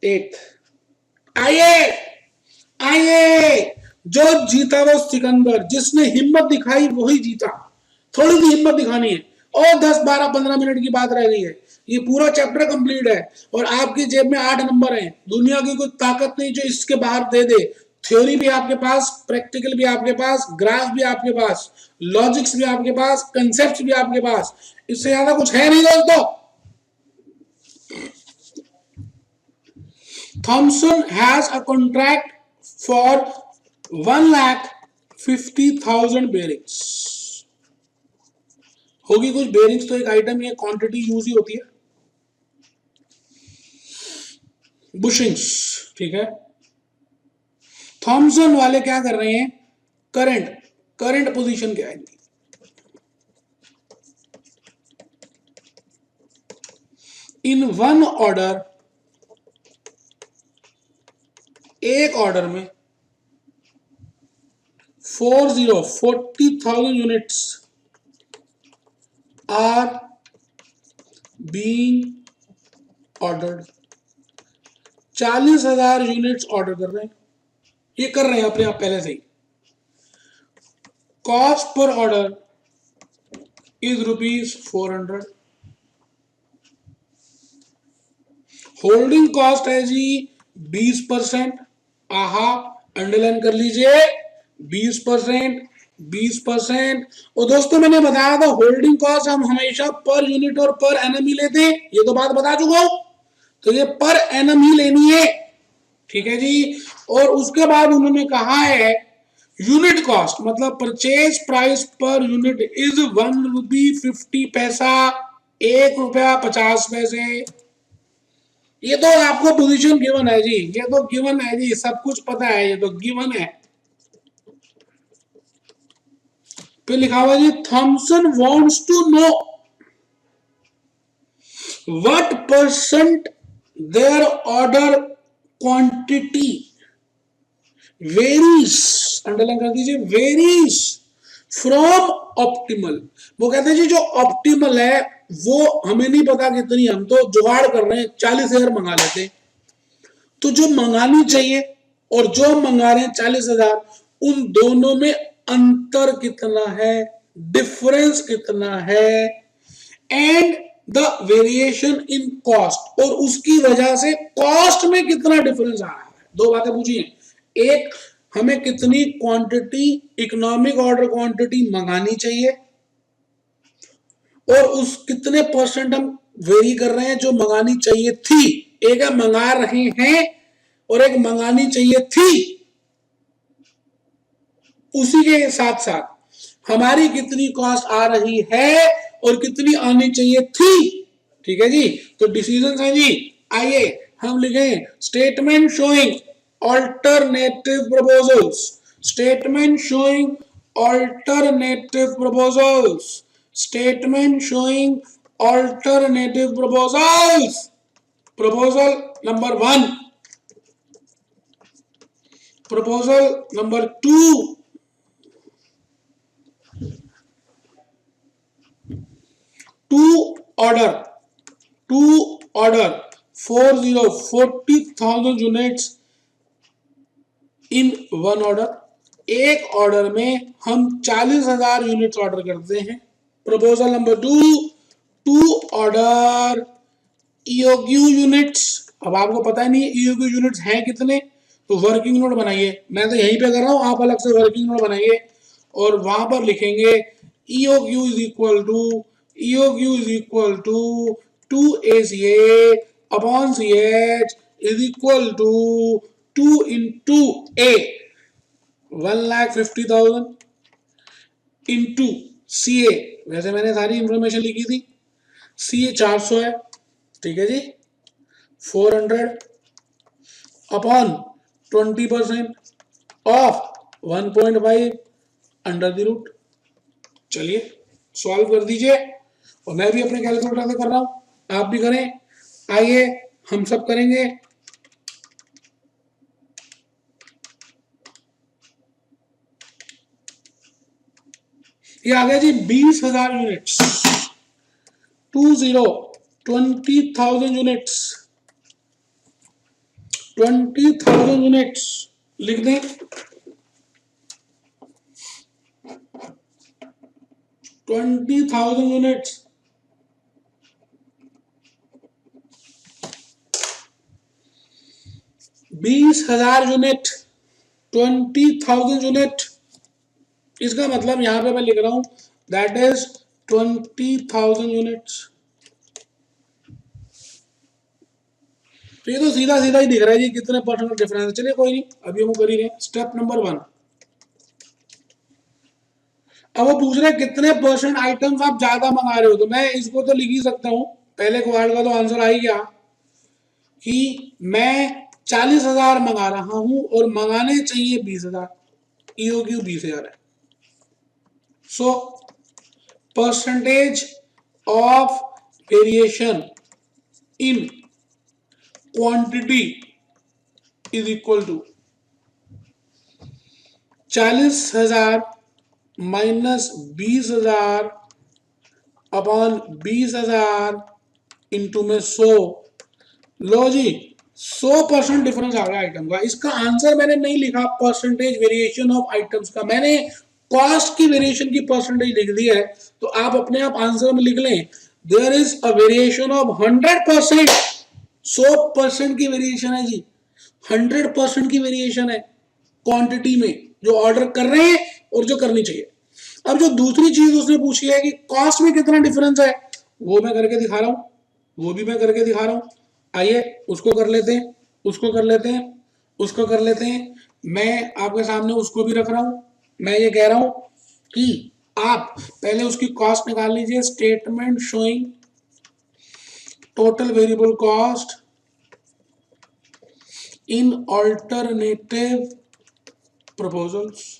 8। आइए आइए, जो जीता वो सिकंदर, जिसने हिम्मत दिखाई वही जीता। थोड़ी सी हिम्मत दिखानी है, और 10 12 15 मिनट की बात रह गई है। ये पूरा चैप्टर कंप्लीट है और आपकी जेब में 8 नंबर हैं। दुनिया की कोई ताकत नहीं जो इसके बाहर दे दे। थ्योरी भी आपके पास, प्रैक्टिकल भी आपके पास, ग्राफ भी आपके पास, लॉजिक्स भी आपके पास, कंसेप्ट भी आपके पास। इससे ज्यादा कुछ है नहीं दोस्तों। Thomson has a contract for 1,50,000 bearings। होगी कुछ बेरिंग्स तो एक आइटम, ये क्वांटिटी यूज ही होती है। बुशिंग्स, ठीक है। थॉमसन वाले क्या कर रहे हैं, करंट करंट पोजीशन क्या है इनकी, इन वन ऑर्डर, एक ऑर्डर में 40,000 units are being ordered. 40,000 units order कर रहे हैं, ये कर रहे हैं अपने आप पहले से ही। कॉस्ट पर ऑर्डर इज ₹400। होल्डिंग कॉस्ट है जी 20%। आहा, अंडरलाइन कर लीजिए, 20%, 20%। और दोस्तों मैंने बताया था होल्डिंग कॉस्ट हम हमेशा पर यूनिट और पर एनम ही लेते हैं, ये तो बात बता चुका हूं। तो ये पर एनम ही लेनी है, ठीक है जी। और उसके बाद उन्होंने कहा है यूनिट कॉस्ट मतलब purchase price per unit is ₹1.50, ₹1.50। ये तो आपको पोजीशन गिवन है जी, ये तो गिवन है जी, सब कुछ पता है, ये तो गिवन है। फिर लिखा हुआ G Thomson wants to know what percent their order quantity varies, underline कर दीजिए, वेरीज फ्रॉम ऑप्टिमल। वो कहते हैं जी जो ऑप्टिमल है वो हमें नहीं पता कितनी, हम तो जुगाड़ कर रहे हैं, 40,000 मंगा लेते हैं। तो जो मंगानी चाहिए और जो मंगा रहे हैं 40,000, उन दोनों में अंतर कितना है, डिफरेंस कितना है, and the variation in cost, और उसकी वजह से कॉस्ट में कितना डिफरेंस आ रहा है। दो बातें पूछी हैं, एक हमें कितनी क्वांटिटी, इकोनॉमिक ऑर्डर क्वांटिटी मंगानी चाहिए, और उस कितने परसेंट हम वेरी कर रहे हैं जो मंगानी चाहिए थी। एक है मंगा रहे हैं और एक मंगानी चाहिए थी। उसी के साथ साथ हमारी कितनी कॉस्ट आ रही है और कितनी आनी चाहिए थी, ठीक है जी। तो डिसीजन है जी, आइए हम लिखें statement showing alternative proposals, statement showing alternative proposals, statement showing alternative proposals. Proposal number 1, proposal number 2, to order 40,000 units in one order. एक ऑर्डर में हम 40,000 यूनिट्स ऑर्डर करते हैं। Proposal number 2, to order EOQ units. अब आपको पता ही नहीं EOQ units हैं कितने, तो वर्किंग नोट बनाइए, मैं तो यहीं पे कर रहा हूं, आप अलग से वर्किंग नोट बनाइए और वहां पर लिखेंगे EOQ is equal to 2ACA upon CH is equal to 2 into A 1,50,000 into CA, वैसे मैंने सारी इंफॉर्मेशन लिखी थी, CA 400 है, ठीक है जी, 400 upon 20% of 1.5 under the root. चलिए सॉल्व कर दीजिए, और मैं भी अपने कैलकुलेटर से कर रहा हूं, आप भी करें, आइए हम सब करेंगे। ये आ गया जी 20,000 यूनिट्स, 20,000 यूनिट्स 20,000 यूनिट्स लिख दें। 20,000 यूनिट्स, 20,000 यूनिट, 20,000 यूनिट। इसका मतलब यहां पे मैं लिख रहा हूं दैट इज 20,000 यूनिट्स। तो ये तो सीधा सीधा ही दिख रहा है जी कितने परसेंट का डिफरेंस है। चलिए कोई नहीं, अभी हम कर ही रहे हैं। स्टेप नंबर 1, अब वो पूछ रहे हैं कितने परसेंट आइटम्स आप ज्यादा मंगा रहे हो, तो मैं इसको तो लिख ही सकता हूं। पहले क्वार्टर का तो आंसर आ ही गया कि मैं 40,000 मंगा रहा हूं और मंगाने चाहिए 20,000, ईओक्यू 20,000 है। So percentage of variation in quantity is equal to 40,000 minus 20,000 upon 20,000 into में 100। लो जी, 100% डिफरेंस आ गया आइटम का। इसका आंसर मैंने नहीं लिखा परसेंटेज वेरिएशन ऑफ आइटम्स का, मैंने कॉस्ट की वेरिएशन की परसेंटेज लिख दी है। तो आप अपने आप आंसर में लिख लें there is a variation of 100%। 100% की वेरिएशन है जी, 100% की वेरिएशन है क्वांटिटी में जो ऑर्डर कर रहे हैं और जो करनी चाहिए। अब जो दूसरी चीज उसने पूछी है कि कॉस्ट में कितना डिफरेंस है, वो मैं करके दिखा रहा हूं, वो भी मैं करके दिखा रहा हूं। आइए उसको कर लेते हैं, उसको कर लेते हैं, उसको कर लेते हैं। मैं आपके सामने उसको भी रख रहा हूं। मैं ये कह रहा हूं कि आप पहले उसकी कॉस्ट निकाल लीजिए। Statement showing total variable cost in alternative proposals.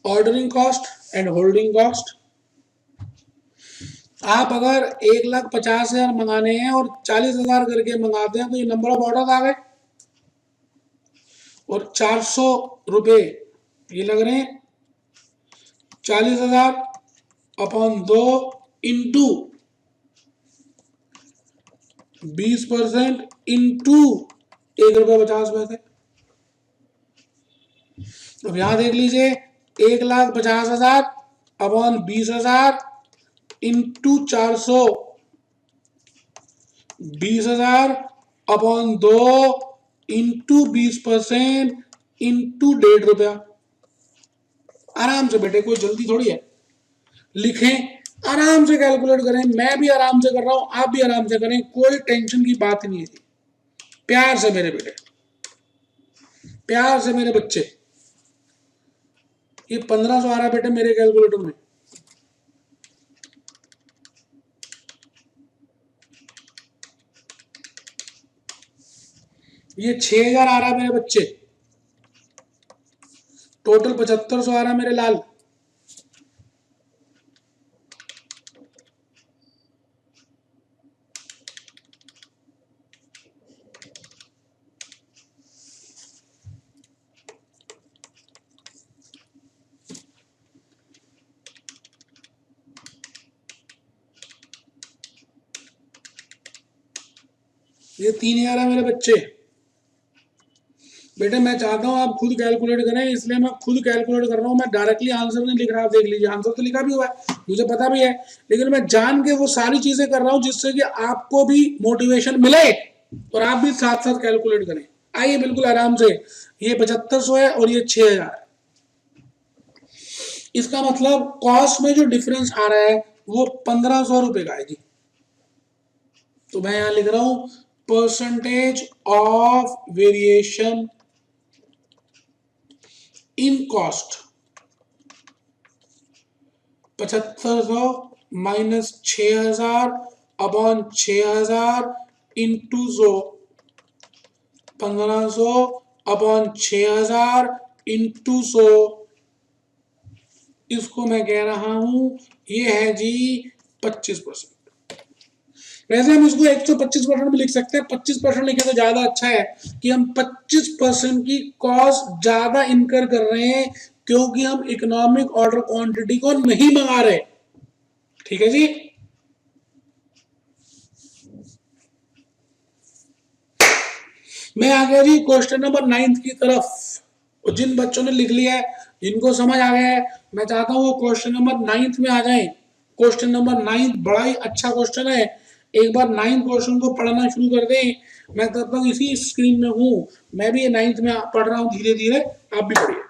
Ordering cost and holding cost. आप अगर 1,50,000 मंगाने हैं और 40,000 करके मंगाते हैं तो ये नंबर ऑफ ऑर्डर आ गए, और 400 रुपए ये लग रहे हैं 40,000 अपॉन 2 इंटू 20% इंटू 1 रुपये 50 पैसे। अब यहां देख लीजिए 1,50,000 upon 20,000 into 400, 20,000 upon 2 into 20% into 1.5 रुपया। आराम से बेटे, कोई जल्दी थोड़ी है, लिखें आराम से, कैलकुलेट करें। मैं भी आराम से कर रहा हूं, आप भी आराम से करें, कोई टेंशन की बात ही नहीं है। प्यार से मेरे बेटे, प्यार से मेरे बच्चे। ये 1,500 आ रहा है बेटे मेरे कैलकुलेटर में। ये 6,000 आ रहा है मेरे बच्चे। टोटल 7,500 आ रहा है मेरे लाल। ये 3,000 है मेरे बच्चे। बेटे मैं चाहता हूं आप खुद कैलकुलेट करें, इसलिए मैं खुद कैलकुलेट कर रहा हूं। मैं डायरेक्टली आंसर नहीं लिख रहा, आप देख लीजिए आंसर तो लिखा भी हुआ है, मुझे पता भी है, लेकिन मैं जान के वो सारी चीजें कर रहा हूं जिससे कि आपको भी मोटिवेशन मिले और आप भी साथ साथ कैलकुलेट करें। आइए बिल्कुल आराम से। ये 7,500 है और ये 6,000। इसका मतलब कॉस्ट में जो डिफरेंस आ रहा है वो 1,500 रुपए का है जी। तो मैं यहां लिख रहा हूं percentage of variation in cost 7,500 minus 6,000 upon 6,000 into 100, 1,500 upon 6,000 into 100, इसको मैं कह रहा हूं ये है जी 25%। वैसे हम इसको 125% भी लिख सकते हैं, 25% लिखे तो ज्यादा अच्छा है कि हम 25% की कॉस्ट ज्यादा इनकर कर रहे हैं क्योंकि हम इकोनॉमिक ऑर्डर क्वांटिटी को नहीं मंगा रहे। ठीक है जी। मैं आ गया जी क्वेश्चन नंबर 9 की तरफ। और जिन बच्चों ने लिख लिया है, जिनको समझ आ गया है, मैं चाहता हूं वो क्वेश्चन नंबर 9 में आ जाए। क्वेश्चन नंबर 9 बड़ा ही अच्छा क्वेश्चन है। एक बार 9 क्वेश्चन को पढ़ना शुरू कर दें। मैं तब तक इसी स्क्रीन में हूं, मैं भी ये 9 में पढ़ रहा हूं धीरे धीरे, आप भी पढ़िए।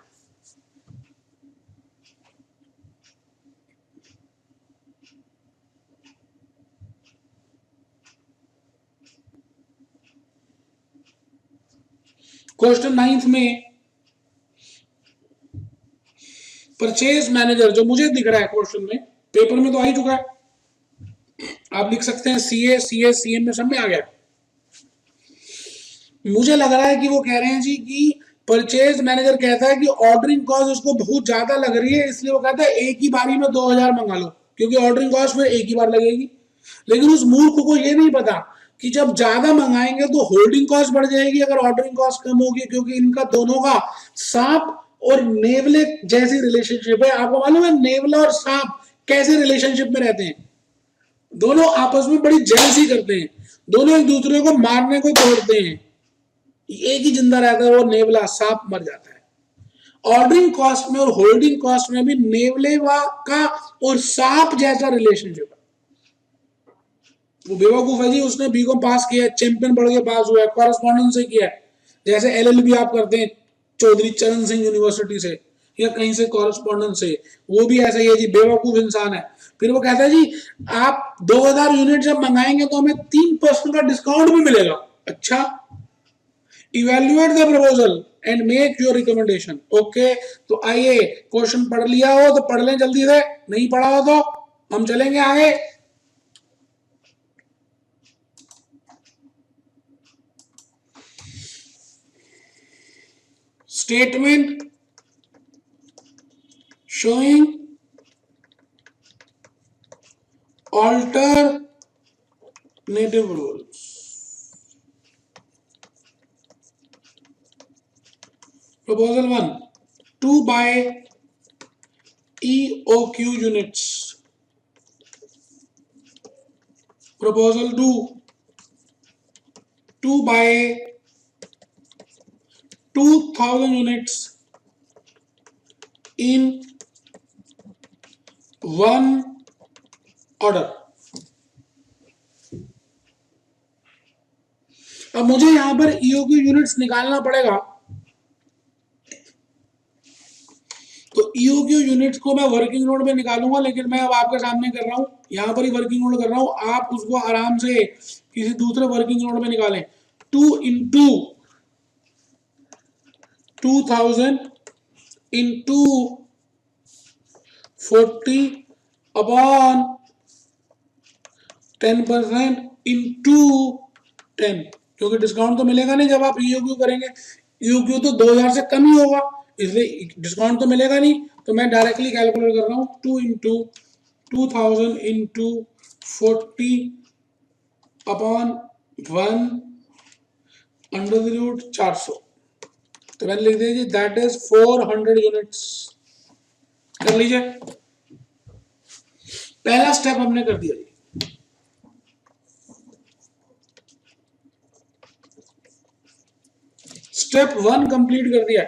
क्वेश्चन 9 में परचेज मैनेजर जो मुझे दिख रहा है क्वेश्चन में, पेपर में तो आ ही चुका है, आप लिख सकते हैं सीए, सीएस, सीएम में सब में आ गया। मुझे लग रहा है कि वो कह रहे हैं जी कि परचेज मैनेजर कहता है कि ऑर्डरिंग कॉस्ट उसको बहुत ज्यादा लग रही है, इसलिए वो कहता है एक ही बारी में 2000 मंगा लो, क्योंकि ऑर्डरिंग कॉस्ट फिर एक ही बार लगेगी। लेकिन उस मूर्ख को ये नहीं पता कि जब ज्यादा मंगाएंगे तो होल्डिंग कॉस्ट बढ़ जाएगी अगर ऑर्डरिंग कॉस्ट कम होगी, क्योंकि इनका दोनों का सांप और नेवले जैसी रिलेशनशिप है। आपको मालूम है नेवला और सांप कैसे रिलेशनशिप में रहते हैं? दोनों आपस में बड़ी जेलसी करते हैं, दोनों एक दूसरे को मारने को तोड़ते हैं, एक ही जिंदा रहता है वो नेवला, सांप मर जाता है। ऑर्डरिंग कॉस्ट में और होल्डिंग कॉस्ट में भी नेवले का और सांप जैसा रिलेशनशिप है। वो बेवकूफ है जी, उसने बीकॉम पास किया है, चैंपियन पढ़ के पास हुआ है, कॉरेस्पॉन्डेंस से किया है, जैसे एलएलबी आप करते हैं चौधरी चरण सिंह यूनिवर्सिटी से या कहीं से कॉरेस्पॉन्डेंस से, वो भी ऐसा ही है जी, बेवकूफ इंसान है। फिर वो कहता है जी आप 2000 यूनिट जब मंगाएंगे तो हमें 3% का डिस्काउंट भी मिलेगा। अच्छा, evaluate the proposal and make your recommendation. Okay, तो आइए क्वेश्चन पढ़ लिया हो तो पढ़ लें जल्दी से, नहीं पढ़ा हो तो हम चलेंगे आगे। Statement showing alternative rules. Proposal 1, to buy EOQ units. Proposal 2, to buy 2000 units in one order. अब मुझे यहां पर EOQ यूनिट्स निकालना पड़ेगा, तो EOQ यूनिट्स को मैं वर्किंग नोट में निकालूंगा, लेकिन मैं अब आपके सामने कर रहा हूं, यहां पर ही वर्किंग नोट कर रहा हूं, आप उसको आराम से किसी दूसरे वर्किंग नोट में निकालें। 2 इंटू 2000 इंटू 40 अपॉन 10% इंटू 10, क्योंकि डिस्काउंट तो मिलेगा नहीं जब आप EOQ करेंगे, EOQ तो 2000 से कम ही होगा, इसलिए डिस्काउंट तो मिलेगा नहीं, तो मैं डायरेक्टली कैलकुलेट कर रहा हूं 2 into 2000 into 40 upon 1 under the root 400, तो मैंने लिख दिया दैट इज 400 यूनिट्स। कर लीजिए, पहला स्टेप हमने कर दिया जी। स्टेप 1 कंप्लीट कर दिया।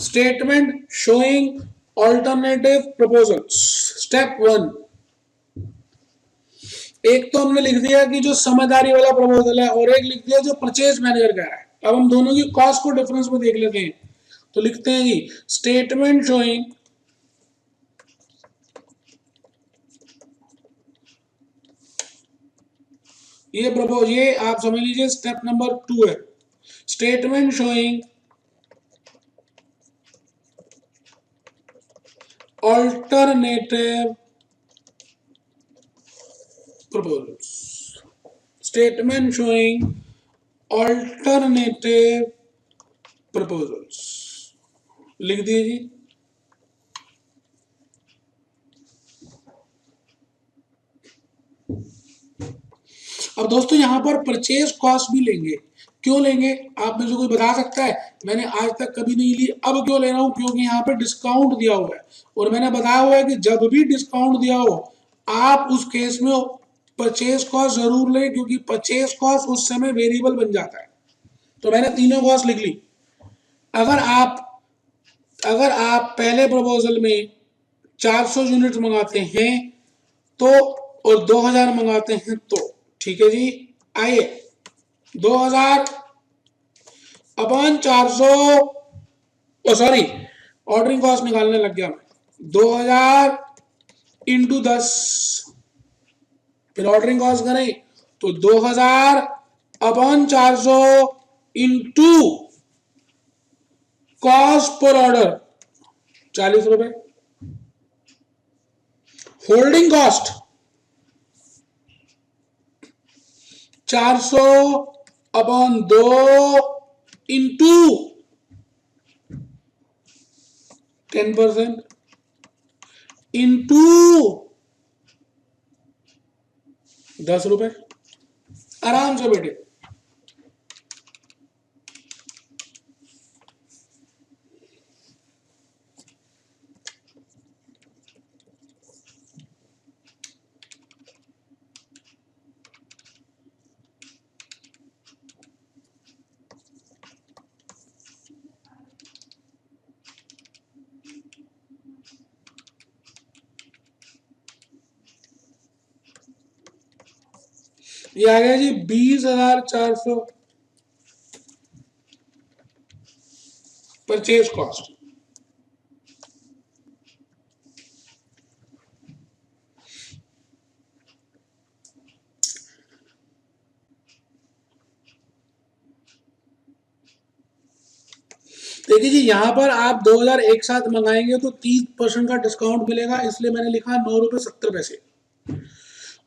Statement showing alternative proposals. Step 1, एक तो हमने लिख दिया कि जो समझदारी वाला प्रपोजल है, और एक लिख दिया जो परचेज मैनेजर का है। अब हम दोनों की कॉस्ट को डिफरेंस में देख लेते हैं, तो लिखते हैं जी स्टेटमेंट शोइंग ये आप समझ लीजिए स्टेप नंबर 2 है। Statement showing alternative proposals. Statement showing alternative proposals. लिख दिए जी। अब दोस्तों यहां पर परचेज कॉस्ट भी लेंगे। क्यों लेंगे, आप में से कोई बता सकता है? मैंने आज तक कभी नहीं ली, अब क्यों ले रहा हूं? क्योंकि यहाँ पे डिस्काउंट दिया हुआ है और मैंने बताया हुआ है कि जब भी डिस्काउंट दिया हो आप उस केस में परचेज कॉस्ट जरूर लें, क्योंकि परचेज कॉस्ट उस समय वेरिएबल बन जाता है। तो मैंने तीनों कॉस्ट लिख ली। अगर आप अगर आप पहले प्रपोजल में 400 यूनिट मंगाते हैं तो, और 2000 मंगाते हैं तो, ठीक है जी। आइए 2000 अपन 400, सॉरी ऑर्डरिंग कॉस्ट निकालने लग गया मैं। 2000 इंटू 10, फिर ऑर्डरिंग कॉस्ट करें तो 2000 अपन 400 इंटू कॉस्ट पर ऑर्डर 40 रुपए। होल्डिंग कॉस्ट 400 अपन 2 इंटू 10% इंटू 10 रुपए। आराम से बेटे। ये आ गया जी 20,400 परचेज कॉस्ट। देखिए जी यहाँ पर आप 2000 एक साथ मंगाएंगे तो 30% का डिस्काउंट मिलेगा, इसलिए मैंने लिखा 9 रुपए 70 पैसे।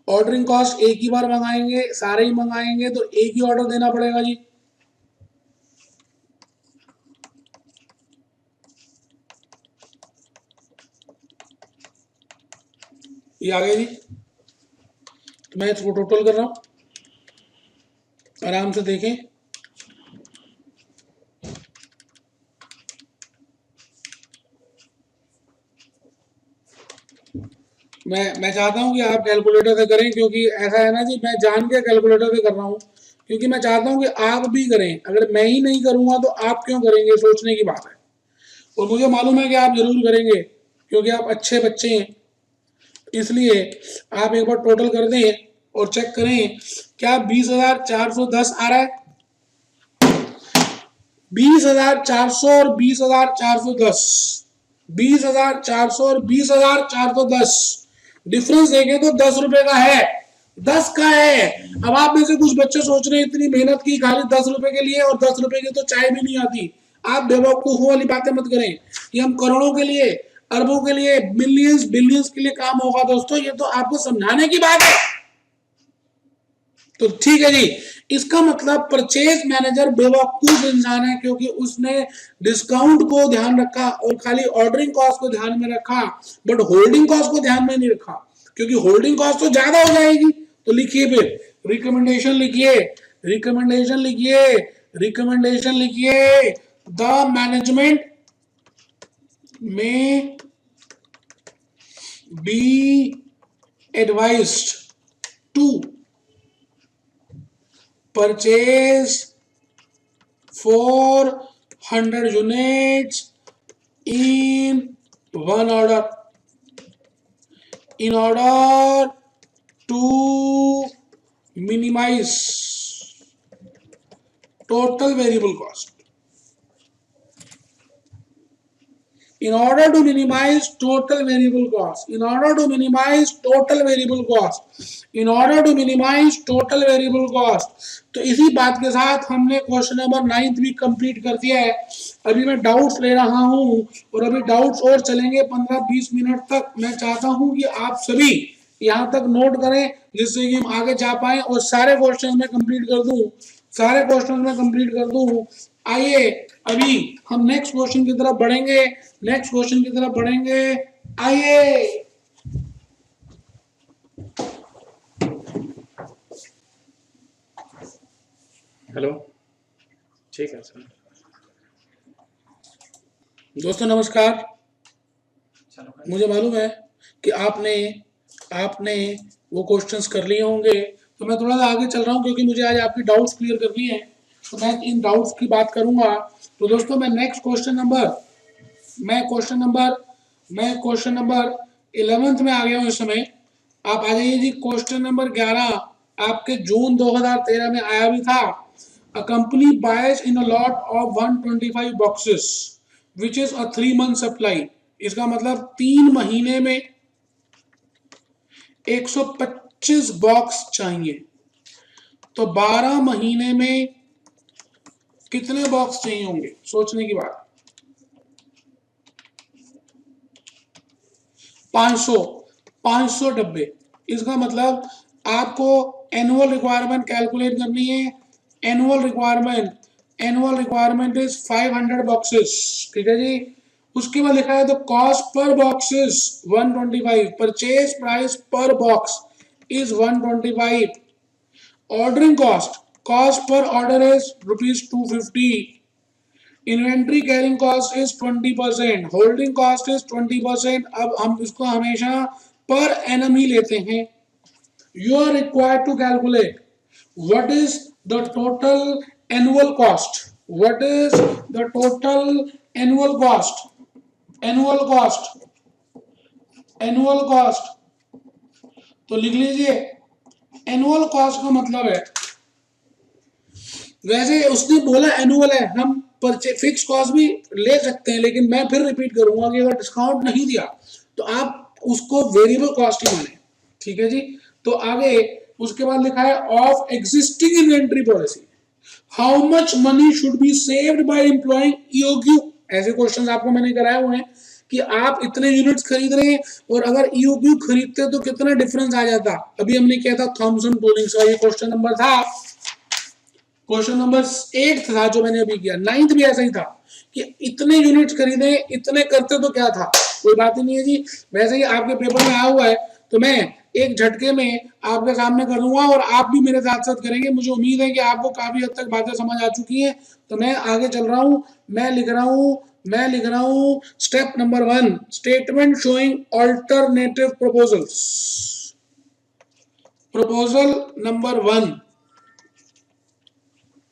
ऑर्डरिंग कॉस्ट एक ही बार मंगाएंगे, सारे ही मंगाएंगे तो एक ही ऑर्डर देना पड़ेगा जी। ये आ गया जी। तो मैं इसको टोटल कर रहा हूं, आराम से देखें। मैं चाहता हूं कि आप कैलकुलेटर से करें, क्योंकि ऐसा है ना जी, मैं जान के कैलकुलेटर से कर रहा हूं क्योंकि मैं चाहता हूं कि आप भी करें। अगर मैं ही नहीं करूंगा तो आप क्यों करेंगे, सोचने की बात है। और मुझे मालूम है कि आप जरूर करेंगे क्योंकि आप अच्छे बच्चे हैं। इसलिए आप एक बार टोटल कर दें और चेक करें क्या 20,410 आ रहा है। 20,400 और 20,410, 20,400 और 20,410 डिफरेंस देखें तो 10 रुपए का है, 10 का है। अब आप में से कुछ बच्चे सोच रहे हैं इतनी मेहनत की खाली 10 रुपए के लिए, और 10 रुपए की तो चाय भी नहीं आती। आप बेवकूफों वाली बातें मत करें कि हम करोड़ों के लिए, अरबों के लिए, मिलियंस बिलियंस के लिए काम होगा। दोस्तों ये तो आपको समझाने की बात है। तो ठीक है जी, इसका मतलब परचेज मैनेजर बेवकूफ इंसान है, क्योंकि उसने डिस्काउंट को ध्यान रखा और खाली ऑर्डरिंग कॉस्ट को ध्यान में रखा, बट होल्डिंग कॉस्ट को ध्यान में नहीं रखा, क्योंकि होल्डिंग कॉस्ट तो ज्यादा हो जाएगी। तो लिखिए फिर रिकमेंडेशन लिखिए, रिकमेंडेशन लिखिए, रिकमेंडेशन लिखिए। द मैनेजमेंट में B advised to purchase 400 units in one order in order to minimize total variable cost. In order to minimize total variable cost, in order to minimize total variable cost, in order to minimize total variable cost। तो इसी बात के साथ हमने question number 9 भी complete कर दिया है। अभी मैं डाउट्स ले रहा हूं और अभी डाउट्स और चलेंगे 15-20 मिनट तक। मैं चाहता हूं कि आप सभी यहां तक नोट करें जिससे कि हम आगे जा पाए और सारे क्वेश्चन में कंप्लीट कर दूं, सारे क्वेश्चन में कंप्लीट कर दूं। आइए अभी हम नेक्स्ट क्वेश्चन की तरफ बढ़ेंगे, नेक्स्ट क्वेश्चन की तरफ बढ़ेंगे। आइए, हेलो, ठीक है सर। दोस्तों नमस्कार। मुझे मालूम है कि आपने आपने वो क्वेश्चंस कर लिए होंगे, तो मैं थोड़ा सा आगे चल रहा हूँ क्योंकि मुझे आज आपकी डाउट्स क्लियर करनी है, तो मैं इन डाउट्स की बात करूंगा। तो दोस्तों मैं नेक्स्ट क्वेश्चन नंबर मैं क्वेश्चन नंबर 11th में आ गया हूँ इस समय। आप आ जाइए जी। क्वेश्चन नंबर 11 आपके जून 2013 में आया भी था। A company buys in a lot of 125 boxes which is a 3 month supply। इसका मतलब 3 महीने में 125 बॉक्स चाहिए, तो 12 महीने में कितने बॉक्स चाहिए होंगे, सोचने की बात। 500 डब्बे। इसका मतलब आपको एनुअल रिक्वायरमेंट कैलकुलेट करनी है। एनुअल रिक्वायरमेंट इज 500 बॉक्सेस, ठीक है जी। उसके बाद लिखा है the cost per box is 125, purchase price per box is 125, ordering cost पर order is ₹250, inventory carrying cost is 20%, holding cost is 20%। अब हम इसको हमेशा पर एनम ही लेते हैं। You are required to calculate what is the total annual cost, what is the total annual cost, annual cost, annual cost. तो लिख लीजिए, एनुअल कॉस्ट का मतलब है, वैसे उसने बोला एनुअल है, हम फिक्स कॉस्ट भी ले सकते हैं, लेकिन मैं फिर रिपीट करूंगा कि अगर डिस्काउंट नहीं दिया तो आप उसको वेरिएबल कॉस्ट ही माने, ठीक है जी। तो आगे उसके बाद लिखा है of existing inventory policy how much money should be saved by employing EOQ. ऐसे क्वेश्चंस आपको मैंने कराए हुए हैं कि आप इतने यूनिट्स खरीद रहे हैं और अगर ईओक्यू खरीदते तो कितना डिफरेंस आ जाता। अभी हमने किया था थॉमसन टूलिंग्स का, ये क्वेश्चन नंबर था, क्वेश्चन नंबर 8 था जो मैंने अभी किया। 9th भी ऐसा ही था कि इतने यूनिट्स खरीदे, इतने करते तो क्या था, कोई बात ही नहीं है जी। वैसे ही आपके पेपर में आया हुआ है, तो मैं एक झटके में आपके सामने कर दूंगा और आप भी मेरे साथ साथ करेंगे। मुझे उम्मीद है कि आपको काफी हद तक बातें समझ आ चुकी हैं। तो मैं आगे चल रहा हूं, मैं लिख रहा हूं step number 1, statement showing alternative proposals. Proposal number 1,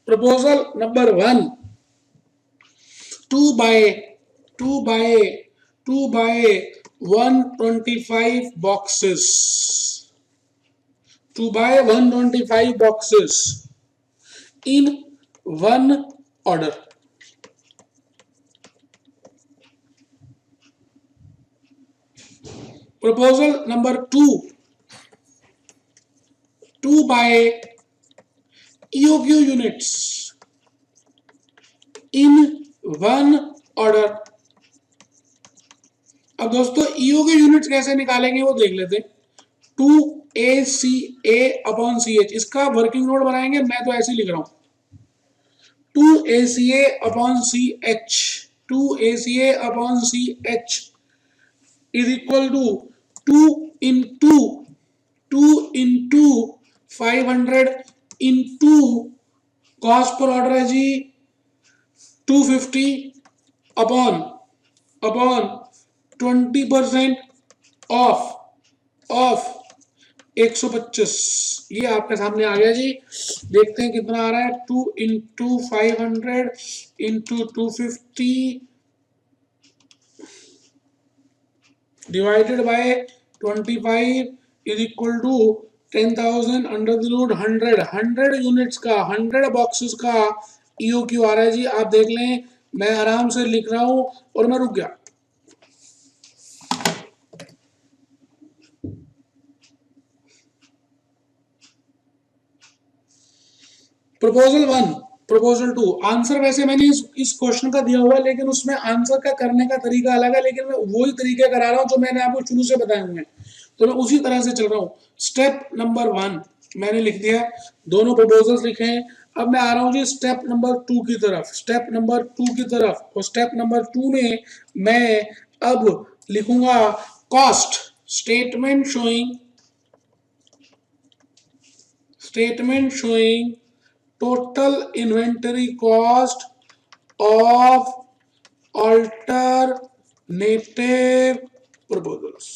proposal number 1, to buy to buy to buy 125 boxes, to buy 125 boxes in one order। proposal number 2, to buy EOQ units in one order। अब दोस्तों EOQ units कैसे निकालेंगे वो देख लेते हैं। 2ACA/CH, इसका working note बनाएंगे, मैं तो ऐसे ही लिख रहा हूं 2ACA/CH, 2ACA/CH is equal to 2 into 500 into cost पर ऑर्डर है जी 250 अपॉन 20% ऑफ 125। ये आपके सामने आ गया जी। देखते हैं कितना आ रहा है। 2 into 500 into 250 divided by 25 is equal to 10,000 under the root 100 units का, 100 बॉक्सेस का EOQ आ रहा है जी। आप देख लें, मैं आराम से लिख रहा हूं और मैं रुक गया। प्रपोजल 1, प्रपोजल 2, आंसर वैसे मैंने इस क्वेश्चन का दिया हुआ है, लेकिन उसमें आंसर का करने का तरीका अलग है, लेकिन मैं वही तरीके करा रहा हूं जो मैंने आपको शुरू से बताए हुए हैं, तो मैं उसी तरह से चल रहा हूं। स्टेप नंबर 1 मैंने लिख दिया, दोनों प्रपोजल्स लिखे हैं। अब मैं आ रहा हूं जी स्टेप नंबर 2 की तरफ, स्टेप नंबर 2 की तरफ। और स्टेप नंबर 2 में मैं अब लिखूंगा cost statement showing total inventory cost of alternative proposals.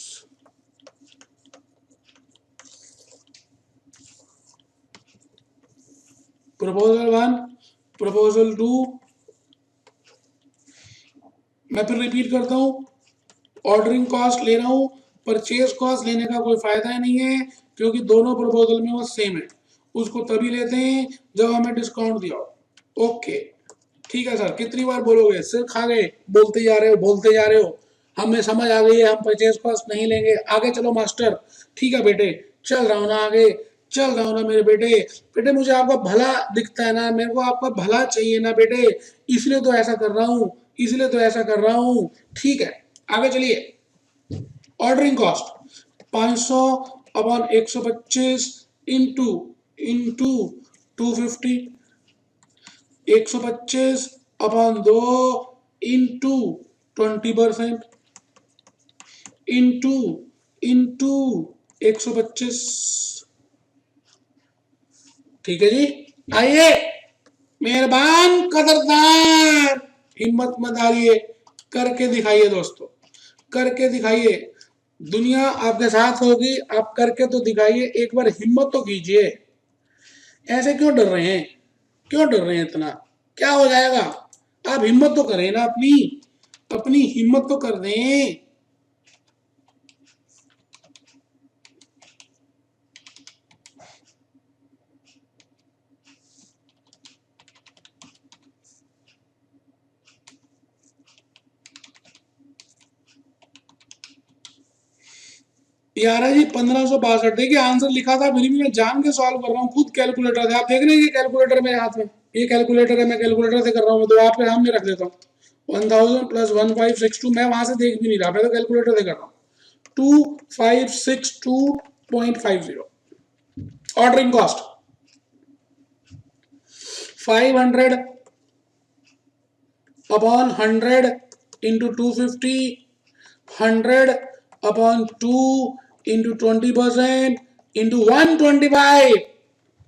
Proposal 1, proposal 2, मैं फिर रिपीट करता हूं, ऑर्डरिंग कॉस्ट ले रहा हूं, परचेज कॉस्ट लेने का कोई फायदा ही नहीं है क्योंकि दोनों प्रपोजल में वो सेम है। उसको तभी लेते हैं जब हमें डिस्काउंट दिया हो। ओके ठीक है सर, कितनी बार बोलोगे, सिर खा गए, बोलते जा रहे हो, हमें समझ आ गई है, हम परचेज कॉस्ट नहीं लेंगे, आगे चलो मास्टर। ठीक है बेटे, चल रहा हूँ ना आगे, चल रहा हूँ ना मेरे बेटे। बेटे मुझे आपका भला दिखता है ना, मेरे को आपका भला चाहिए ना बेटे, इसलिए तो ऐसा कर रहा हूँ, इसलिए तो ऐसा कर रहा हूँ। ठीक है आगे चलिए। Ordering cost 500 upon 125 into into 250, 125 upon 2 into 20% into into 125। ठीक है जी, आइए मेहरबान कदरदान, हिम्मत मत हारिए, करके दिखाइए दोस्तों, करके दिखाइए। दुनिया आपके साथ होगी, आप करके तो दिखाइए, एक बार हिम्मत तो कीजिए। ऐसे क्यों डर रहे हैं, क्यों डर रहे हैं इतना, क्या हो जाएगा। आप हिम्मत तो करें ना, अपनी अपनी हिम्मत तो कर दें। यार जी 1562, देखिए आंसर लिखा था, फिर भी मैं जान के सॉल्व कर रहा हूँ, खुद कैलकुलेटर से। आप देख रहे हैं ये कैलकुलेटर मेरे हाथ में, ये कैलकुलेटर है, मैं कैलकुलेटर से कर रहा हूँ, तो आपके सामने रख देता हूँ। 1000 प्लस 1562, मैं वहां से देख भी नहीं रहा, मैं तो कैलकुलेटर से कर रहा हूँ। 2562.50। Ordering cost 500 upon 100 into 250, 100 upon 2 into 20% into 125।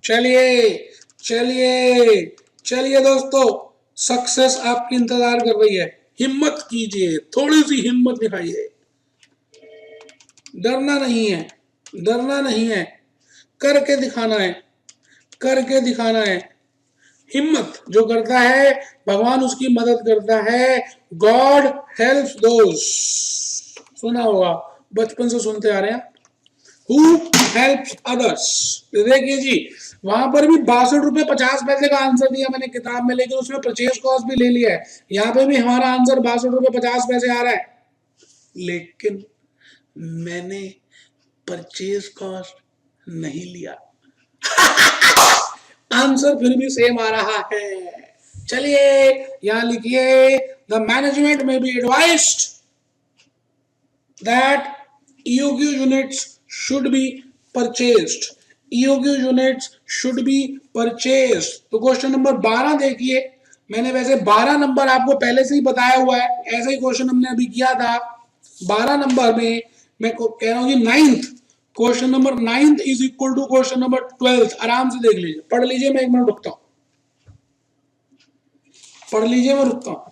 चलिए चलिए चलिए दोस्तों, सक्सेस आपकी इंतजार कर रही है। हिम्मत कीजिए, थोड़ी सी हिम्मत दिखाइए, डरना नहीं है, डरना नहीं है, करके दिखाना है, करके दिखाना है। हिम्मत जो करता है भगवान उसकी मदद करता है। गॉड हेल्प्स दोस, सुना होगा, बचपन से सुनते आ रहे हैं। Who helps others. देखिए जी, वहां पर भी 62 रुपए 50 पैसे का आंसर दिया मैंने किताब में, लेकिन उसमें परचेज कॉस्ट भी ले लिया है। यहाँ पे भी हमारा आंसर 62 रुपए 50 पैसे आ रहा है, लेकिन मैंने परचेज कॉस्ट नहीं लिया, आंसर फिर भी सेम आ रहा है। चलिए यहां लिखिए, द मैनेजमेंट में be advised that EOQ units should be purchased, EOQ units should be purchased। तो क्वेश्चन नंबर 12 देखिए, मैंने वैसे 12 नंबर आपको पहले से ही बताया हुआ है, ऐसा ही क्वेश्चन हमने अभी किया था। 12 नंबर में मैं कह रहा हूं कि 9th, question number 9th is equal to question number 12। आराम से देख लीजिए, पढ़ लीजिए, मैं एक मिनट रुकता हूं, पढ़ लीजिए, मैं रुकता हूं।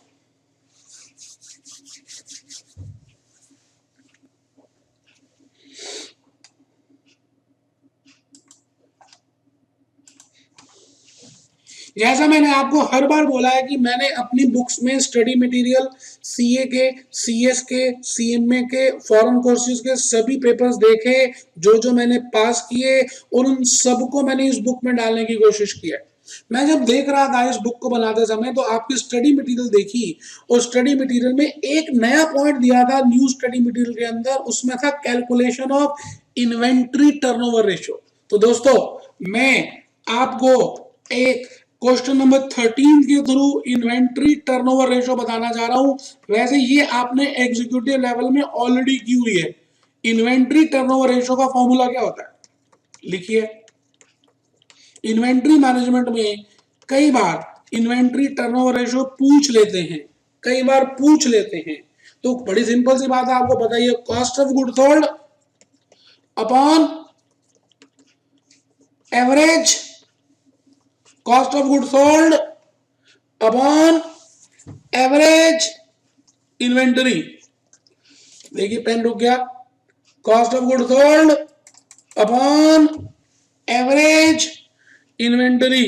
जैसा मैंने आपको हर बार बोला है कि मैंने अपनी बुक्स में स्टडी मटेरियल सीए के, सीएस के, सीएमए के, फॉरेन कोर्सेज के सभी पेपर्स देखे, जो जो मैंने पास किए, और उन सबको मैंने इस बुक में डालने की कोशिश की है। मैं जब देख रहा था इस बुक को बनाते समय, तो आपकी स्टडी मटेरियल देखी, और स्टडी मटेरियल में एक नया पॉइंट दिया था न्यू स्टडी मटेरियल के अंदर, उसमें था calculation of inventory turnover ratio. तो दोस्तों मैं आपको एक क्वेश्चन नंबर 13 के थ्रू इन्वेंट्री टर्नओवर रेशियो बताना चाह रहा हूं। वैसे ये आपने एग्जीक्यूटिव लेवल में ऑलरेडी की हुई है। इन्वेंट्री टर्नओवर रेशियो का फॉर्मूला क्या होता है, लिखिए। इन्वेंट्री मैनेजमेंट में कई बार इन्वेंट्री टर्नओवर रेशियो पूछ लेते हैं, कई बार पूछ लेते हैं। तो बड़ी सिंपल सी बात है, आपको बताइए cost of good sold upon average cost of good sold upon average inventory. देखिए पेन रुक गया, cost of good sold upon average inventory.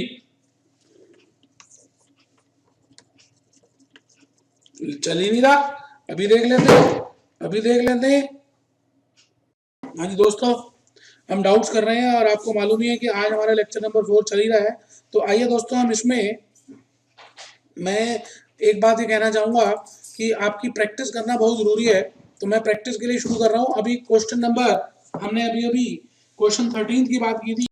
चल ही नहीं रहा, अभी देख लेते हैं, अभी देख लेते हैं। हाँ जी दोस्तों, हम डाउट्स कर रहे हैं और आपको मालूम ही है कि आज हमारा लेक्चर नंबर 4 चल ही रहा है। तो आइए दोस्तों, हम इसमें मैं एक बात ये कहना चाहूँगा कि आपकी प्रैक्टिस करना बहुत ज़रूरी है। तो मैं प्रैक्टिस के लिए शुरू कर रहा हूँ। अभी क्वेश्चन नंबर हमने अभी क्वेश्चन 13 की बात की थी।